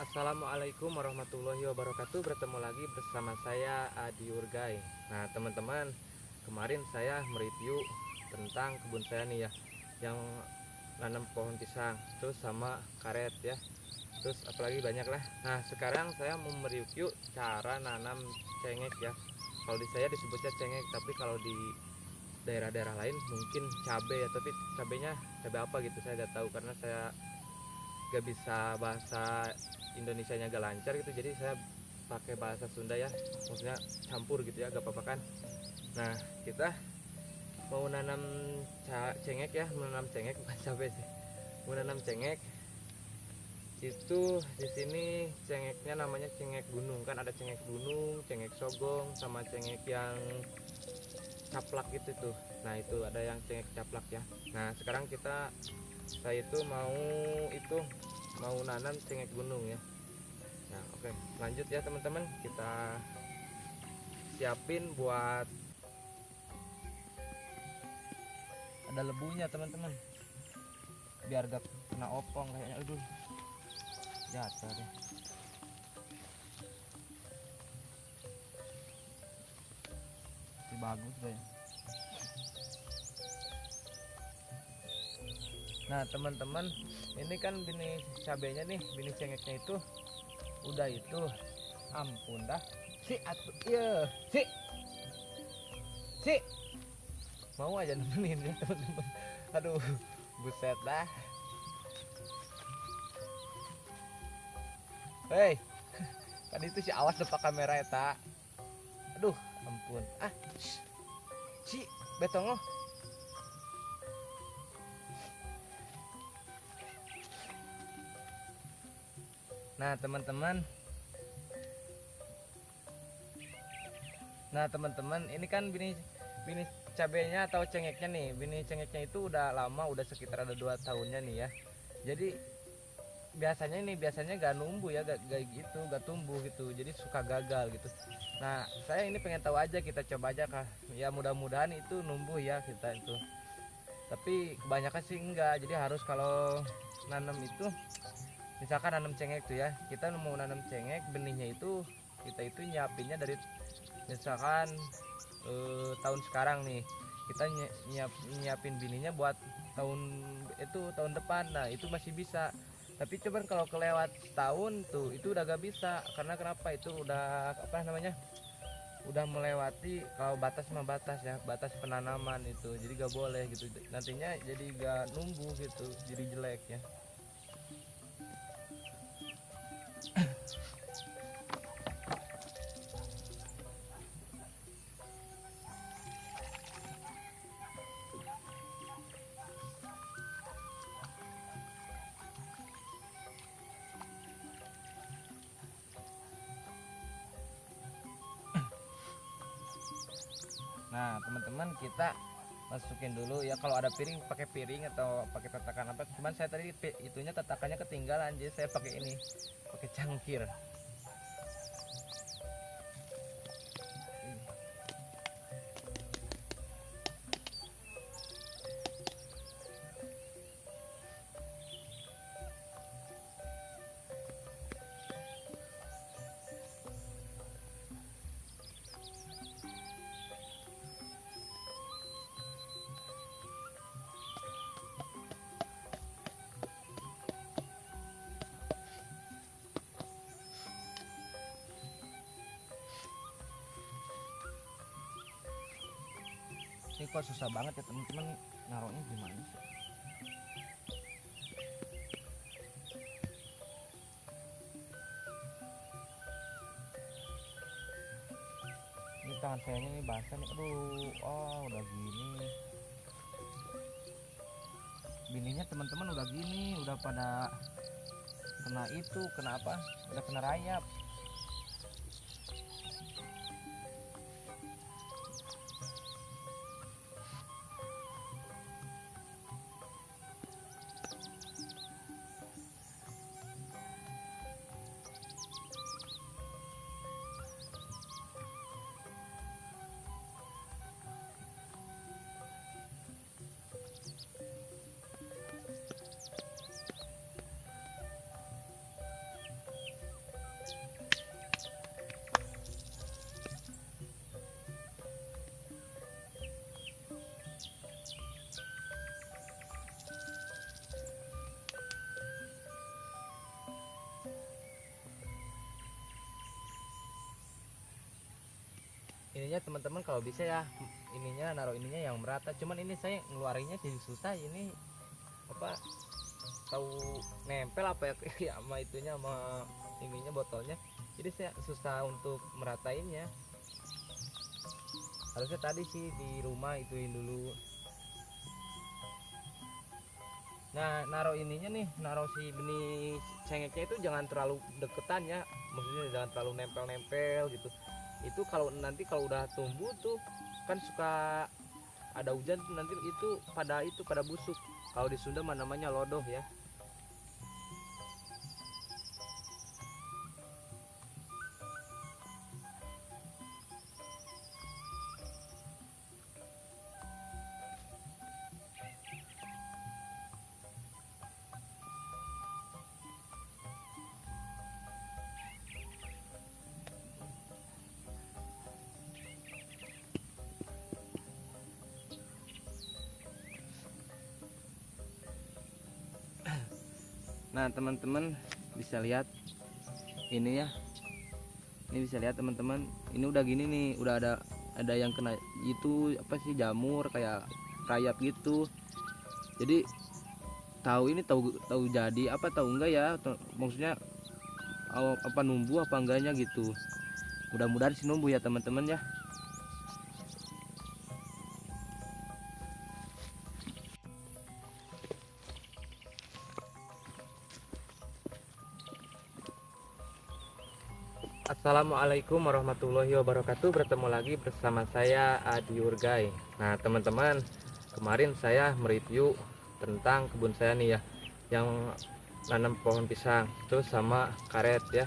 Assalamualaikum warahmatullahi wabarakatuh. Bertemu lagi bersama saya Adi Urgai. Nah teman-teman, kemarin saya mereview tentang kebun saya nih ya, yang nanam pohon pisang terus sama karet ya, terus apalagi banyak lah. Nah sekarang saya mau mereview cara nanam cengek ya. Kalau di saya disebutnya cengek, tapi kalau di daerah-daerah lain mungkin cabe ya, tapi cabenya cabe apa gitu saya nggak tahu, karena saya gak bisa bahasa Indonesianya gak lancar gitu, jadi saya pakai bahasa Sunda ya, maksudnya campur gitu ya, gak apa-apa kan. Nah kita mau nanam cengek ya, menanam cengek bukan cabai sih, mau nanam cengek. Itu di sini cengeknya namanya cengek gunung, kan ada cengek gunung, cengek sogong, sama cengek yang caplak gitu tuh. Nah itu ada yang cengek caplak ya. Nah sekarang saya itu mau nanam cengek gunung ya. Nah oke, lanjut ya teman-teman, kita siapin buat, ada lebunya teman-teman, biar gak kena opong kayaknya. Aduh, jatuh deh. Ini bagus deh. Nah teman-teman, ini kan benih cabenya nih, benih cengeknya itu udah itu, ampun dah si atuh, iya si mau aja nemenin ya teman-teman. Aduh, buset dah. Hei, kan itu si awas depan kamera ya tak. Aduh, ampun. Si betong loh. Nah teman-teman, ini kan bini cabenya atau cengeknya nih. Bini cengeknya itu udah lama, udah sekitar ada 2 tahunnya nih ya. Jadi biasanya gak numbuh ya, gak gitu, gak tumbuh gitu. Jadi suka gagal gitu. Nah saya ini pengen tahu aja, kita coba aja kah. Ya mudah-mudahan itu numbuh ya kita itu. Tapi kebanyakan sih enggak. Jadi harus kalau nanam itu, misalkan nanam cengek tuh ya, kita mau nanam cengek, benihnya itu kita itu nyiapinnya dari, misalkan tahun sekarang nih kita nyiapin bininya buat tahun depan. Nah itu masih bisa, tapi coba kalau kelewat setahun tuh itu udah gak bisa. Karena kenapa? Itu udah apa namanya, udah melewati kalau batas ya, batas penanaman itu, jadi gak boleh gitu, nantinya jadi gak numbuh gitu, jadi jelek ya. Nah teman-teman, kita masukin dulu ya, kalau ada piring pakai piring atau pakai tatakan apa, cuman saya tadi itunya tatakannya ketinggalan, jadi saya pakai ini, pakai cangkir. Ini kok susah banget ya teman-teman, naruhnya gimana sih? Ini tangan sayanya ini basah nih, aduh, udah gini bininya teman-teman, udah gini, udah pada kena itu, kena apa, udah kena rayap. ininya teman-teman kalau bisa ya ininya naruh ininya yang merata, cuman ini saya ngeluarinnya jadi susah ini apa, tahu nempel apa ya ya sama itunya sama ininya botolnya, jadi saya susah untuk meratainnya. Harusnya tadi sih di rumah ituin dulu. Nah, naruh ininya nih, naruh si benih cengeknya itu jangan terlalu deketan ya, maksudnya jangan terlalu nempel-nempel gitu. Itu kalau nanti kalau udah tumbuh tuh kan suka ada hujan tuh nanti itu pada busuk. Kalau di Sunda mah namanya lodoh ya. Nah, teman-teman bisa lihat ini ya. Ini bisa lihat teman-teman, ini udah gini nih, udah ada yang kena itu apa sih, jamur kayak rayap gitu. Jadi tahu jadi apa tahu enggak ya, maksudnya apa numbuh apa enggaknya gitu. Mudah-mudahan sih numbuh ya teman-teman ya. Assalamualaikum warahmatullahi wabarakatuh. Bertemu lagi bersama saya Adi Urgai. Nah teman-teman, kemarin saya mereview tentang kebun saya nih ya, yang nanam pohon pisang terus sama karet ya,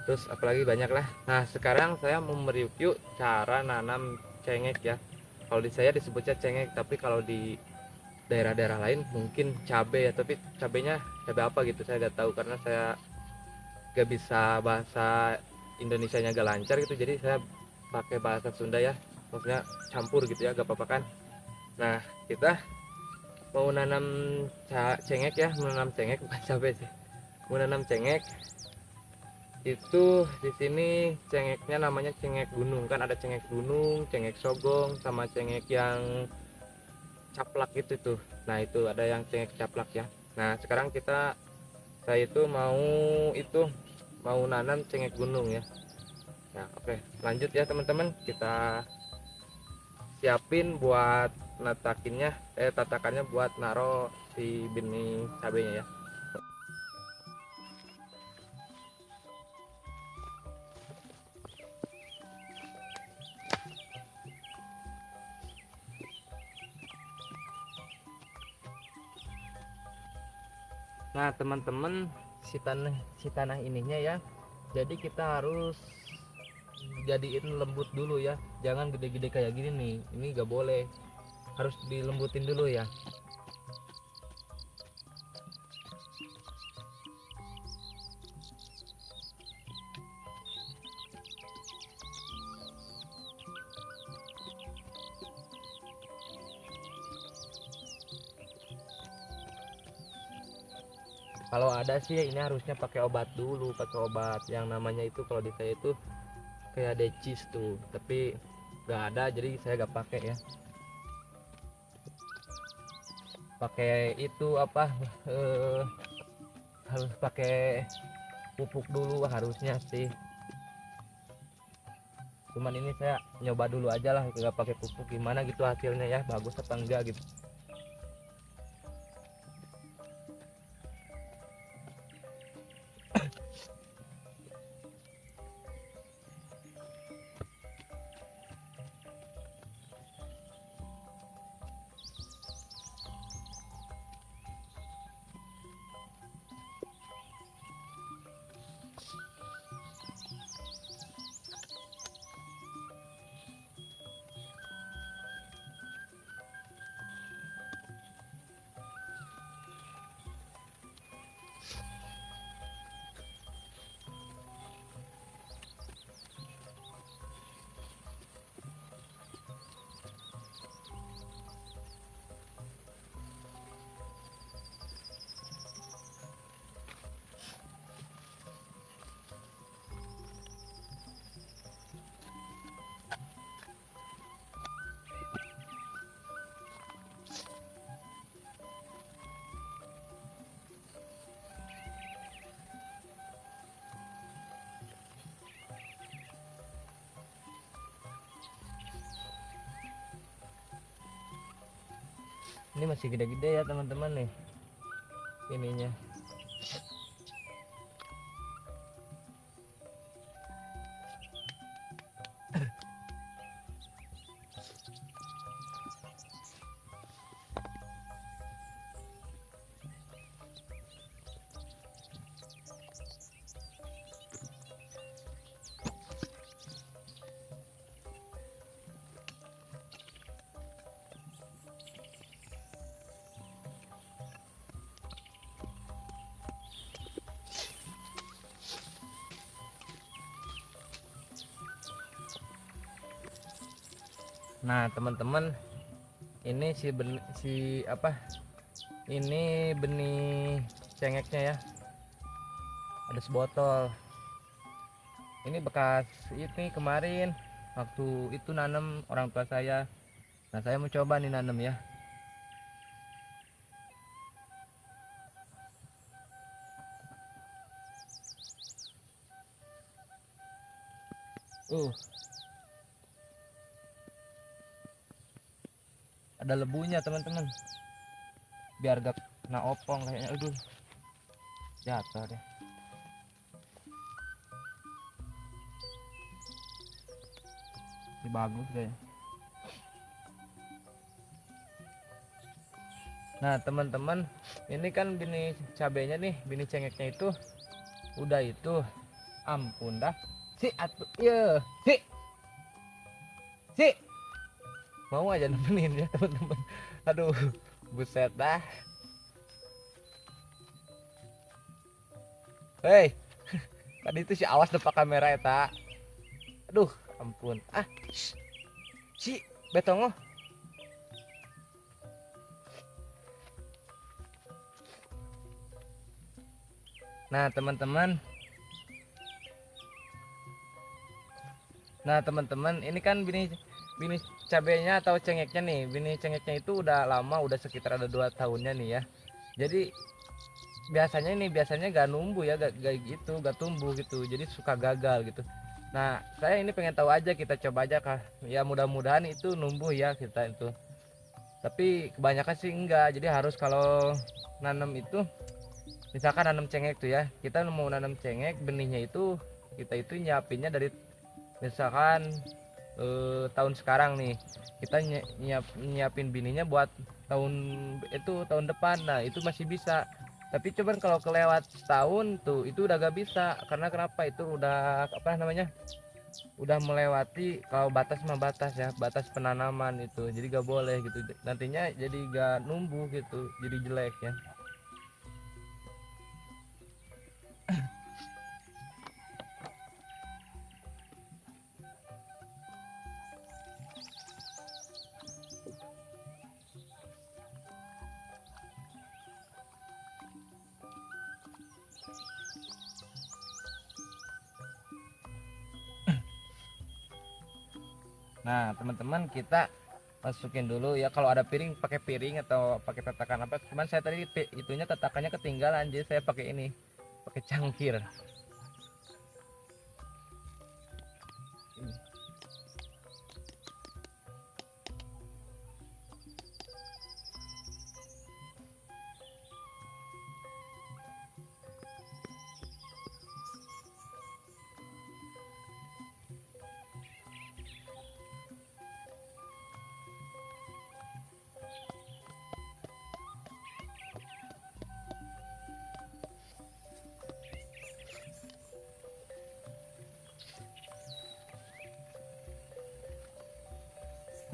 terus apalagi banyak lah. Nah sekarang saya mau mereview cara nanam cengek ya. Kalau di saya disebutnya cengek, tapi kalau di daerah-daerah lain mungkin cabe ya, tapi cabenya cabe apa gitu saya nggak tahu karena saya gak bisa bahasa Indonesianya gak lancar gitu, jadi saya pakai bahasa Sunda ya, maksudnya campur gitu ya, gak apa-apa kan. Nah kita mau nanam cengek ya, menanam cengek bukan cabai sih, mau nanam cengek. Itu di sini cengeknya namanya cengek gunung, kan ada cengek gunung, cengek sogong, sama cengek yang caplak gitu tuh. Nah itu ada yang cengek caplak ya. Nah sekarang saya itu mau nanam cengek gunung ya. Nah oke, lanjut ya teman-teman, kita siapin buat tatakannya buat naro si benih cabenya ya. Nah teman-teman, si tanah ininya ya, jadi kita harus jadiin lembut dulu ya, jangan gede-gede kayak gini nih, ini gak boleh, harus dilembutin dulu ya. Kalau ada sih ini harusnya pakai obat dulu, pakai obat yang namanya itu kalau di saya itu kayak decis tuh, tapi nggak ada jadi saya nggak pakai ya. Pakai itu apa, eh, harus pakai pupuk dulu harusnya sih, cuman ini saya nyoba dulu aja lah nggak pakai pupuk, gimana gitu hasilnya ya, bagus apa enggak gitu. Ini masih gede-gede ya teman-teman nih ininya. Nah teman-teman, ini ini benih cengeknya ya, ada sebotol. Ini bekas ini kemarin waktu itu nanam orang tua saya. Nah saya mau coba nih nanam ya. Ada lebunya teman-teman, biar gak kena opong kayaknya. Aduh, jatuh deh. Ini bagus deh. Nah teman-teman, ini kan benih cabenya nih, benih cengeknya itu udah itu, ampun dah. Atuh, iya, mau aja nemenin ya teman-teman. Aduh, buset dah. Hei, tadi itu si awas depan kamera ya tak. Aduh, ampun. Si betongo. Nah teman-teman, ini kan benih cabenya atau cengeknya nih. Benih cengeknya itu udah lama, udah sekitar ada 2 tahunnya nih ya. Jadi biasanya gak numbuh ya, gak gitu, gak tumbuh gitu. Jadi suka gagal gitu. Nah saya ini pengen tahu aja, kita coba aja kah. Ya mudah-mudahan itu numbuh ya kita itu. Tapi kebanyakan sih enggak. Jadi harus kalau nanam itu, misalkan nanam cengek tuh ya, kita mau nanam cengek, benihnya itu kita itu nyiapinnya dari misalkan tahun sekarang nih, kita nyiapin bininya buat tahun depan. Nah itu masih bisa. Tapi coba kalau kelewat setahun tuh itu udah gak bisa. Karena kenapa? Itu udah apa namanya, udah melewati kalau batas ya, batas penanaman itu. Jadi gak boleh gitu, nantinya jadi gak numbuh gitu, jadi jelek ya. Nah teman-teman, kita masukin dulu ya. Kalau ada piring, pakai piring atau pakai tatakan apa. Cuman saya tadi itunya tatakannya ketinggalan, jadi saya pakai ini, pakai cangkir.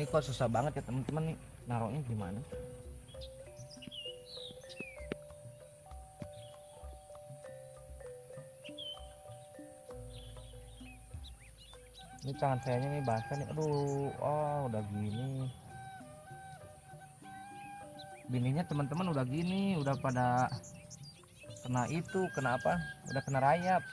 Ini kok susah banget ya teman-teman nih, naruhnya gimana? Ini tangan sayanya nih basah nih. Aduh, udah gini. Bininya teman-teman udah gini, udah pada kena itu, kena apa? Udah kena rayap.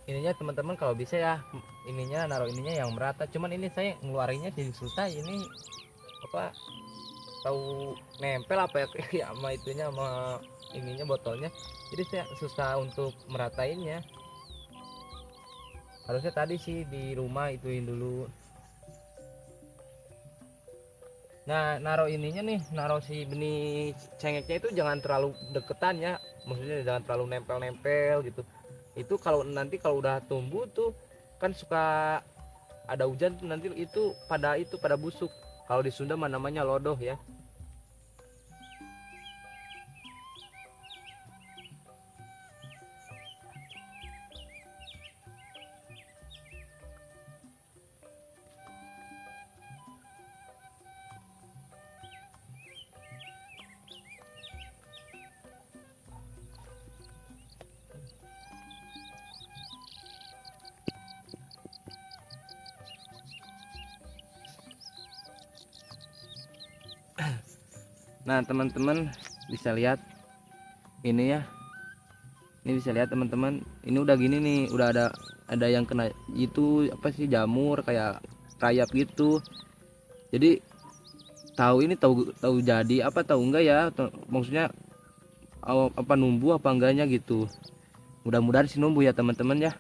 ininya teman-teman kalau bisa ya ininya naruh ininya yang merata, cuman ini saya ngeluarinnya jadi susah ini apa, tahu nempel apa ya ya sama itunya sama ininya botolnya, jadi saya susah untuk meratainnya. Harusnya tadi sih di rumah ituin dulu. Nah, naruh ininya nih, naruh si benih cengeknya itu jangan terlalu deketan ya, maksudnya jangan terlalu nempel-nempel gitu. Itu kalau nanti kalau udah tumbuh tuh kan suka ada hujan tuh nanti itu pada busuk. Kalau di Sunda mah namanya lodoh ya. Nah, teman-teman bisa lihat ini ya. Ini bisa lihat teman-teman, ini udah gini nih, udah ada yang kena itu apa sih, jamur kayak rayap gitu. Jadi tahu tahu jadi apa tahu enggak ya, maksudnya apa numbuh apa enggaknya gitu. Mudah-mudahan sih numbuh ya teman-teman ya.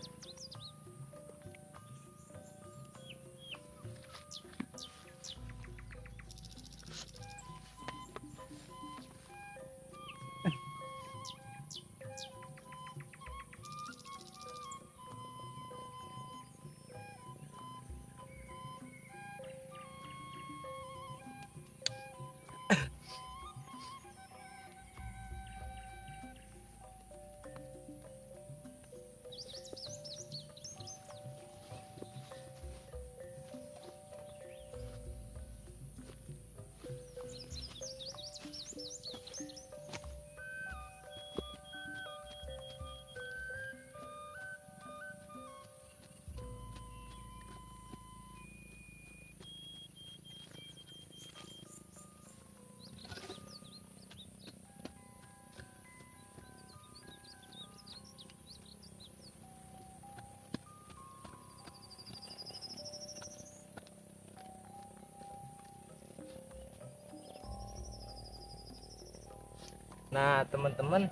Nah, teman-teman,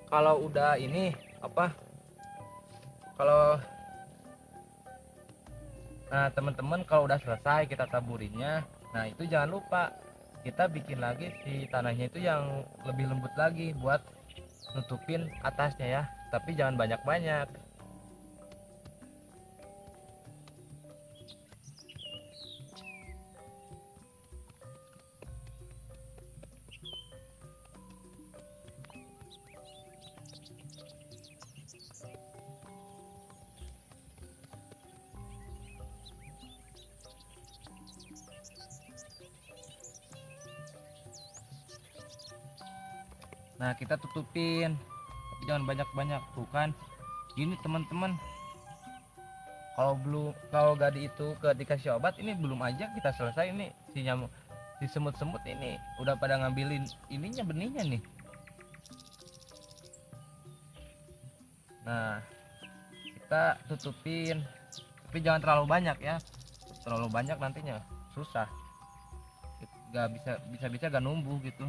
kalau udah ini apa, kalau nah teman-teman kalau udah selesai kita taburinnya, nah itu jangan lupa kita bikin lagi si tanahnya itu yang lebih lembut lagi buat nutupin atasnya ya, tapi jangan banyak-banyak. Nah, kita tutupin tapi jangan banyak-banyak tuh kan. Gini teman-teman, kalau gak itu dikasih obat ini belum aja kita selesai, ini si nyamuk si semut-semut ini udah pada ngambilin ininya benihnya nih. Nah, kita tutupin tapi jangan terlalu banyak ya, terlalu banyak nantinya susah, gak bisa gak numbuh gitu.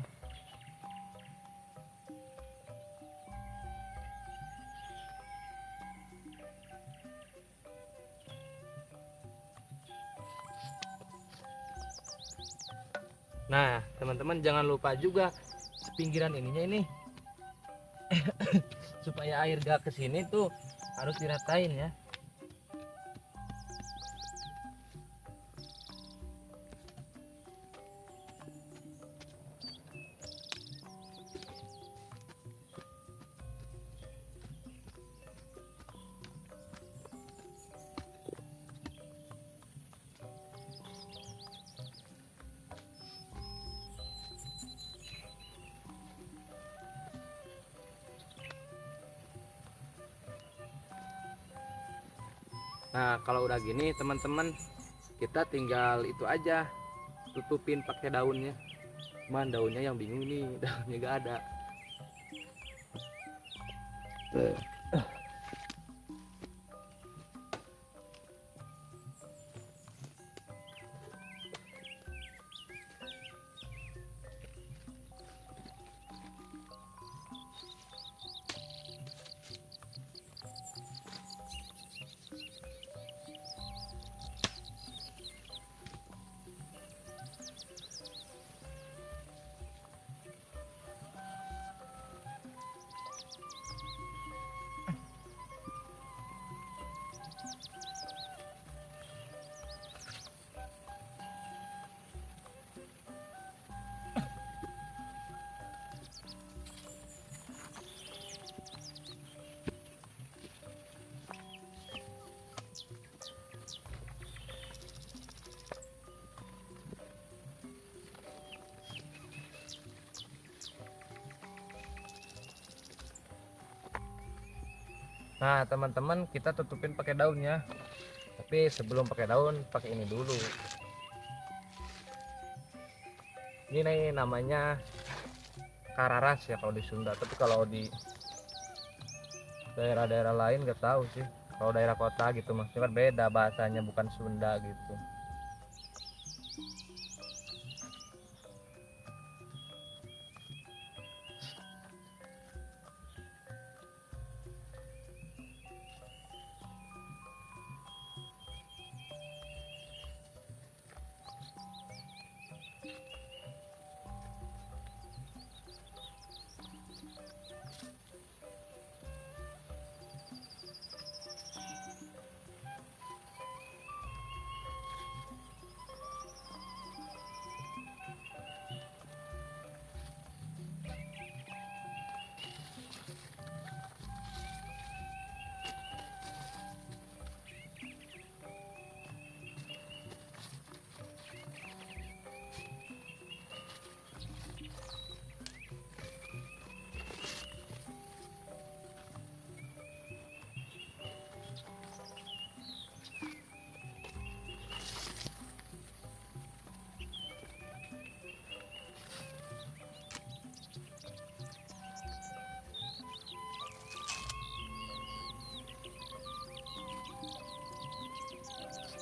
Nah, teman-teman jangan lupa juga pinggiran ininya ini supaya air gak kesini tuh harus diratain ya. Nah, kalau udah gini teman-teman, kita tinggal itu aja tutupin pakai daunnya. Cuman daunnya yang bingung nih, daunnya gak ada. Nah teman-teman, kita tutupin pakai daunnya, tapi sebelum pakai daun pakai ini dulu. Ini nih namanya kararas ya kalau di Sunda, tapi kalau di daerah-daerah lain nggak tahu sih. Kalau daerah kota gitu maksudnya kan beda bahasanya, bukan Sunda gitu.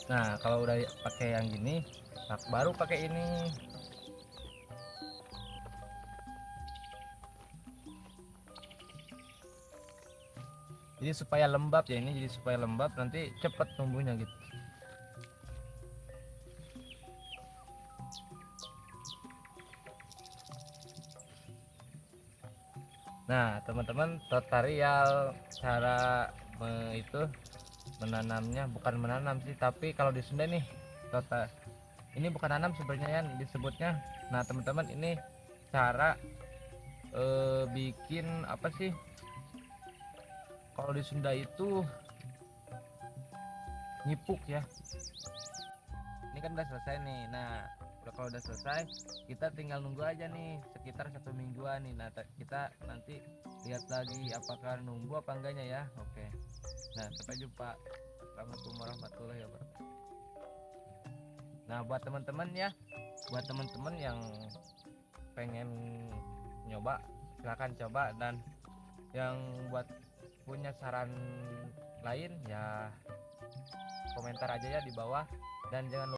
Nah kalau udah pakai yang gini, nah, baru pakai ini. Jadi supaya lembab ya, ini jadi supaya lembab, nanti cepet tumbuhnya gitu. Nah teman-teman, tutorial cara itu menanamnya, bukan menanam sih, tapi kalau di Sunda nih ini bukan nanam sebenarnya ya disebutnya. Nah teman-teman, ini cara bikin apa sih, kalau di Sunda itu nyipuk ya. Ini kan udah selesai nih. Nah kalau udah selesai, kita tinggal nunggu aja nih sekitar 1 mingguan nih. Nah kita nanti lihat lagi apakah numbuh apa enggaknya ya. Oke, nah sampai jumpa. Assalamualaikum warahmatullahi wabarakatuh. Nah buat teman-teman ya, buat teman-teman yang pengen nyoba, silahkan coba. Dan yang buat punya saran lain ya komentar aja ya di bawah. Dan jangan lupa